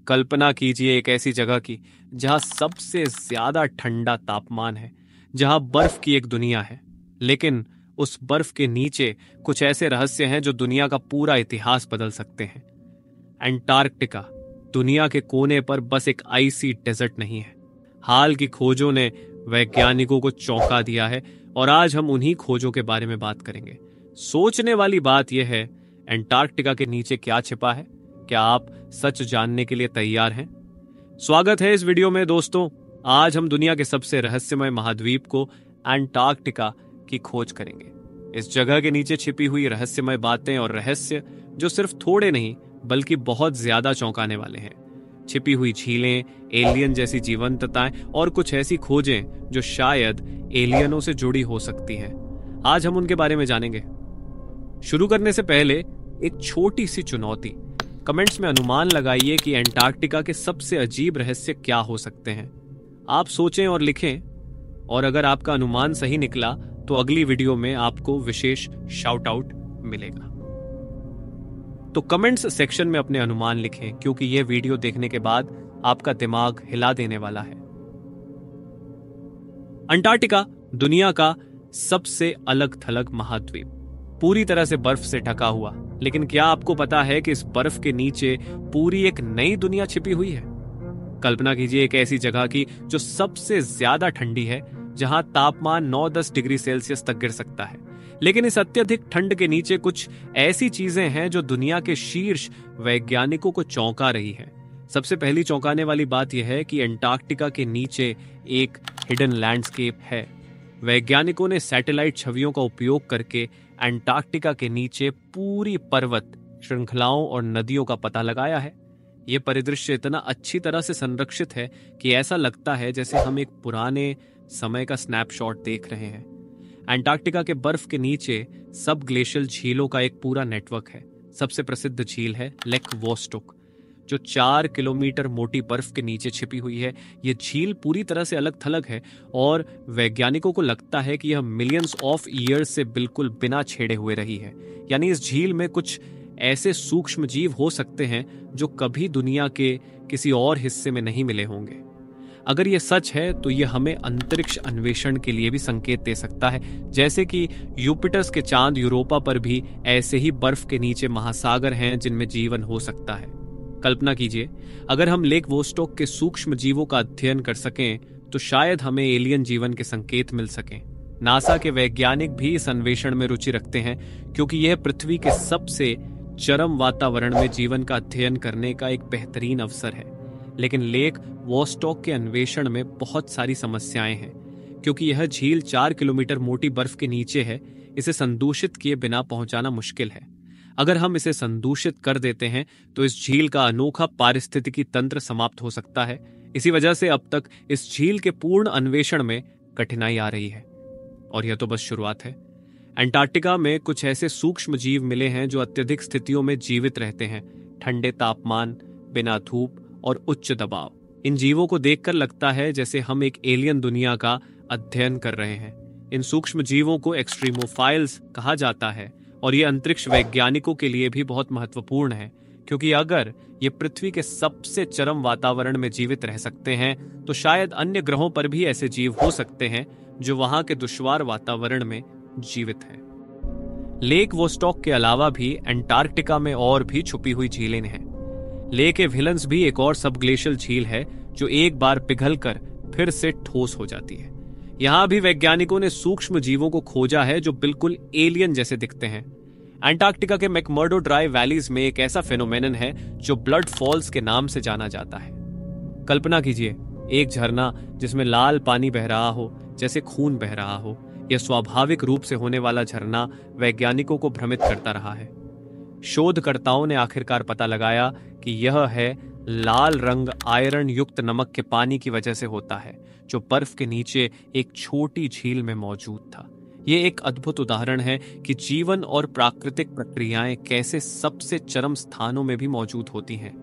कल्पना कीजिए एक ऐसी जगह की जहां सबसे ज्यादा ठंडा तापमान है, जहां बर्फ की एक दुनिया है, लेकिन उस बर्फ के नीचे कुछ ऐसे रहस्य हैं जो दुनिया का पूरा इतिहास बदल सकते हैं। अंटार्कटिका दुनिया के कोने पर बस एक आइसी डेजर्ट नहीं है। हाल की खोजों ने वैज्ञानिकों को चौंका दिया है और आज हम उन्हीं खोजों के बारे में बात करेंगे। सोचने वाली बात यह है, अंटार्कटिका के नीचे क्या छिपा है? क्या आप सच जानने के लिए तैयार हैं? स्वागत है इस वीडियो में दोस्तों। आज हम दुनिया के सबसे रहस्यमय महाद्वीप को अंटार्कटिका की खोज करेंगे। इस जगह के नीचे छिपी हुई रहस्यमय बातें और रहस्य जो सिर्फ थोड़े नहीं बल्कि बहुत ज्यादा चौंकाने वाले हैं। छिपी हुई झीलें, एलियन जैसी जीवंतताएं और कुछ ऐसी खोजें जो शायद एलियनों से जुड़ी हो सकती हैं। आज हम उनके बारे में जानेंगे। शुरू करने से पहले एक छोटी सी चुनौती, कमेंट्स में अनुमान लगाइए कि अंटार्कटिका के सबसे अजीब रहस्य क्या हो सकते हैं। आप सोचें और लिखें, और अगर आपका अनुमान सही निकला तो अगली वीडियो में आपको विशेष शाउट आउट मिलेगा। तो कमेंट्स सेक्शन में अपने अनुमान लिखें, क्योंकि यह वीडियो देखने के बाद आपका दिमाग हिला देने वाला है। अंटार्कटिका दुनिया का सबसे अलग थलग महाद्वीप, पूरी तरह से बर्फ से ढका हुआ। लेकिन क्या आपको पता है कि इस बर्फ के नीचे पूरी एक नई दुनिया छिपी हुई है? कल्पना कीजिए एक ऐसी जगह की जो सबसे ज्यादा ठंडी है, जहां तापमान 9-10 डिग्री सेल्सियस तक गिर सकता है। लेकिन इस अत्यधिक ठंड के नीचे कुछ ऐसी चीजें हैं जो दुनिया के शीर्ष वैज्ञानिकों को चौंका रही है। सबसे पहली चौंकाने वाली बात यह है कि अंटार्कटिका के नीचे एक हिडन लैंडस्केप है। वैज्ञानिकों ने सैटेलाइट छवियों का उपयोग करके अंटार्कटिका के नीचे पूरी पर्वत श्रृंखलाओं और नदियों का पता लगाया है। यह परिदृश्य इतना अच्छी तरह से संरक्षित है कि ऐसा लगता है जैसे हम एक पुराने समय का स्नैपशॉट देख रहे हैं। अंटार्कटिका के बर्फ के नीचे सब ग्लेशियल झीलों का एक पूरा नेटवर्क है। सबसे प्रसिद्ध झील है लेक वोस्टोक, जो 4 किलोमीटर मोटी बर्फ के नीचे छिपी हुई है। यह झील पूरी तरह से अलग थलग है और वैज्ञानिकों को लगता है कि यह मिलियंस ऑफ ईयर्स से बिल्कुल बिना छेड़े हुए रही है। यानी इस झील में कुछ ऐसे सूक्ष्म जीव हो सकते हैं जो कभी दुनिया के किसी और हिस्से में नहीं मिले होंगे। अगर यह सच है तो यह हमें अंतरिक्ष अन्वेषण के लिए भी संकेत दे सकता है, जैसे कि यूपिटर्स के चांद यूरोपा पर भी ऐसे ही बर्फ के नीचे महासागर हैं जिनमें जीवन हो सकता है। कल्पना कीजिए, अगर हम लेक वोस्टोक के सूक्ष्म जीवों का अध्ययन कर सकें तो शायद हमें एलियन जीवन के संकेत मिल सकें। नासा के वैज्ञानिक भी इस अन्वेषण में रुचि रखते हैं, क्योंकि यह पृथ्वी के सबसे चरम वातावरण में जीवन का अध्ययन करने का एक बेहतरीन अवसर है। लेकिन लेक वोस्टोक के अन्वेषण में बहुत सारी समस्याएं हैं, क्योंकि यह झील 4 किलोमीटर मोटी बर्फ के नीचे है। इसे संदूषित किए बिना पहुंचाना मुश्किल है। अगर हम इसे संदूषित कर देते हैं तो इस झील का अनोखा पारिस्थितिकी तंत्र समाप्त हो सकता है। इसी वजह से अब तक इस झील के पूर्ण अन्वेषण में कठिनाई आ रही है। और यह तो बस शुरुआत है। अंटार्कटिका में कुछ ऐसे सूक्ष्म जीव मिले हैं जो अत्यधिक स्थितियों में जीवित रहते हैं, ठंडे तापमान, बिना धूप और उच्च दबाव। इन जीवों को देखकर लगता है जैसे हम एक एलियन दुनिया का अध्ययन कर रहे हैं। इन सूक्ष्म जीवों को एक्सट्रीमोफाइल्स कहा जाता है और ये अंतरिक्ष वैज्ञानिकों के लिए भी बहुत महत्वपूर्ण है, क्योंकि अगर ये पृथ्वी के सबसे चरम वातावरण में जीवित रह सकते हैं तो शायद अन्य ग्रहों पर भी ऐसे जीव हो सकते हैं जो वहां के दुश्वार वातावरण में जीवित हैं। लेक वोस्टोक के अलावा भी अंटार्कटिका में और भी छुपी हुई झीलें हैं। लेक विलन्स भी एक और सब ग्लेशियल झील है जो एक बार पिघलकर फिर से ठोस हो जाती है। यहां भी वैज्ञानिकों ने सूक्ष्म जीवों को खोजा है जो बिल्कुल एलियन जैसे दिखते हैं। अंटार्कटिका के मैकमर्डो ड्राई वैलीज में एक ऐसा फेनोमेनन है जो ब्लड फॉल्स के नाम से जाना जाता है। कल्पना कीजिए एक झरना जिसमें लाल पानी बह रहा हो, जैसे खून बह रहा हो। यह स्वाभाविक रूप से होने वाला झरना वैज्ञानिकों को भ्रमित करता रहा है। शोधकर्ताओं ने आखिरकार पता लगाया कि यह है लाल रंग आयरन युक्त नमक के पानी की वजह से होता है, जो बर्फ के नीचे एक छोटी झील में मौजूद था। यह एक अद्भुत उदाहरण है कि जीवन और प्राकृतिक प्रक्रियाएं कैसे सबसे चरम स्थानों में भी मौजूद होती हैं।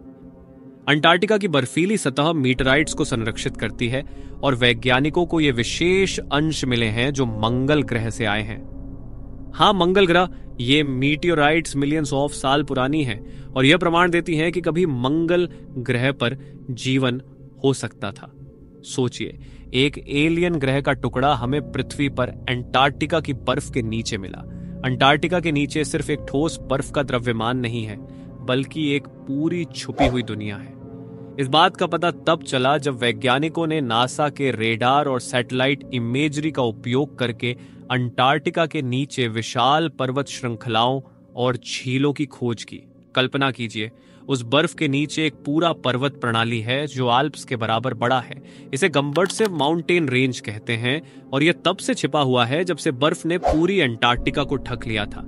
अंटार्कटिका की बर्फीली सतह मीटराइट्स को संरक्षित करती है और वैज्ञानिकों को ये विशेष अंश मिले हैं जो मंगल ग्रह से आए हैं। हाँ, मंगल ग्रह ये मीटियोराइट्स मिलियंस ऑफ साल पुरानी है और यह प्रमाण देती है कि कभी मंगल ग्रह पर जीवन हो सकता था। सोचिए, एक एलियन ग्रह का टुकड़ा हमें पृथ्वी पर अंटार्कटिका की बर्फ के नीचे मिला। अंटार्कटिका के नीचे सिर्फ एक ठोस बर्फ का द्रव्यमान नहीं है, बल्कि एक पूरी छुपी हुई दुनिया है। इस बात का पता तब चला जब वैज्ञानिकों ने नासा के रेडार और सैटेलाइट इमेजरी का उपयोग करके अंटार्कटिका के नीचे विशाल पर्वत श्रृंखलाओं और झीलों की खोज की। कल्पना कीजिए, उस बर्फ के नीचे एक पूरा पर्वत प्रणाली है जो आल्प्स के बराबर बड़ा है। इसे गम्बर्ट्से माउंटेन रेंज कहते हैं और यह तब से छिपा हुआ है जब से बर्फ ने पूरी अंटार्कटिका को ढक लिया था।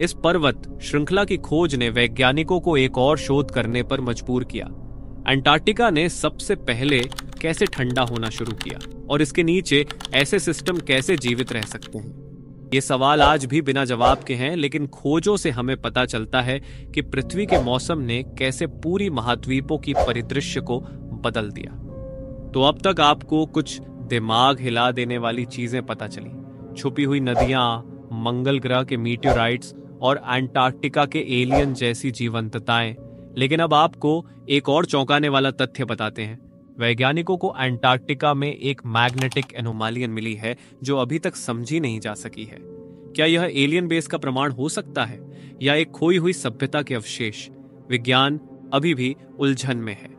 इस पर्वत श्रृंखला की खोज ने वैज्ञानिकों को एक और शोध करने पर मजबूर किया। अंटार्कटिका ने सबसे पहले कैसे ठंडा होना शुरू किया और इसके नीचे ऐसे सिस्टम कैसे जीवित रह सकते हैं? ये सवाल आज भी बिना जवाब के हैं, लेकिन खोजों से हमें पता चलता है कि पृथ्वी के मौसम ने कैसे पूरी महाद्वीपों की परिदृश्य को बदल दिया। तो अब तक आपको कुछ दिमाग हिला देने वाली चीजें पता चली, छुपी हुई नदियां, मंगल ग्रह के मीटियोराइट्स और अंटार्कटिका के एलियन जैसी जीवंतताएं। लेकिन अब आपको एक और चौंकाने वाला तथ्य बताते हैं। वैज्ञानिकों को अंटार्कटिका में एक मैग्नेटिक एनोमालियन मिली है जो अभी तक समझी नहीं जा सकी है। क्या यह एलियन बेस का प्रमाण हो सकता है या एक खोई हुई सभ्यता के अवशेष? विज्ञान अभी भी उलझन में है।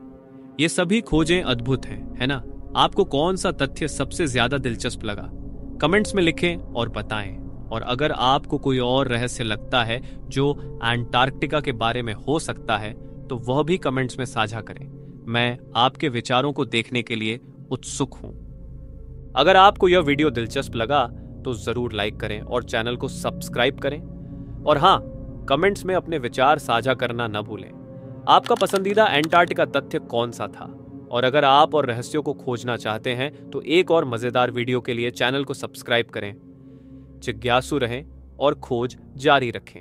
ये सभी खोजें अद्भुत हैं, है ना? आपको कौन सा तथ्य सबसे ज्यादा दिलचस्प लगा? कमेंट्स में लिखें और बताएं। और अगर आपको कोई और रहस्य लगता है जो अंटार्कटिका के बारे में हो सकता है तो वह भी कमेंट्स में साझा करें। मैं आपके विचारों को देखने के लिए उत्सुक हूं। अगर आपको यह वीडियो दिलचस्प लगा तो जरूर लाइक करें और चैनल को सब्सक्राइब करें। और हाँ, कमेंट्स में अपने विचार साझा करना न भूलें। आपका पसंदीदा अंटार्कटिका तथ्य कौन सा था? और अगर आप और रहस्यों को खोजना चाहते हैं तो एक और मजेदार वीडियो के लिए चैनल को सब्सक्राइब करें। जिज्ञासु रहें और खोज जारी रखें।